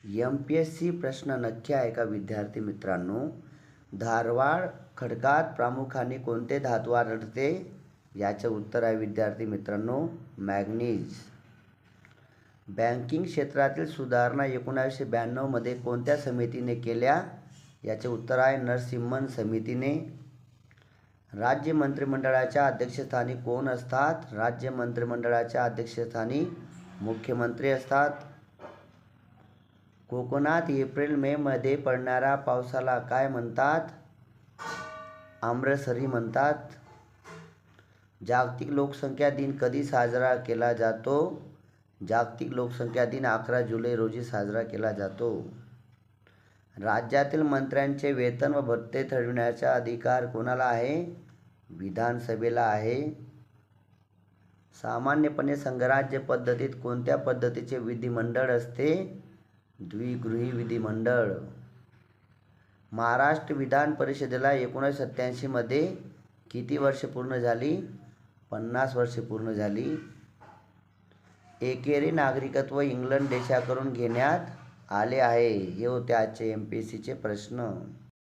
MPSC प्रश्न नक्की आहे का विद्यार्थी मित्रांनो? धारवाड खडकात प्रामुख्याने कोणते धातू आढळते? याचे उत्तर आहे विद्यार्थी मित्रांनो, मॅंगनीज. बँकिंग क्षेत्रातील सुधारणा 1992 मध्ये कोणत्या समितीने केल्या? याचे उत्तर आहे नरसिम्हन समितीने. राज्य मंत्रिमंडळाच्या अध्यक्षस्थानी कोण असतात? राज्य मंत्रिमंडळाच्या अध्यक्षस्थानी मुख्यमंत्री असतात. कोकणात एप्रिल मे मध्ये पडणाऱ्या पावसाला काय म्हणतात? आम्रसरी म्हणतात. जागतिक लोकसंख्या दिन कधी साजरा केला जातो? जागतिक लोकसंख्या दिन 11 जुलै रोजी साजरा केला जातो. राज्यातील मंत्र्यांचे वेतन व भत्ते ठरविण्याचा अधिकार कोणाला आहे? विधानसभेला आहे. सामान्यपणे संघराज्य पद्धतीत कोणत्या पद्धतीचे विधिमंडळ असते? द्विगृही विधिमंडळ. महाराष्ट्र विधान परिषदेला 1987 मध्ये किती वर्षे पूर्ण झाली? 50 वर्षे पूर्ण झाली. एकेरी नागरिकत्व इंग्लंड देशाकडून घेण्यात आले आहे. हे होते आजचे MPSCचे प्रश्न.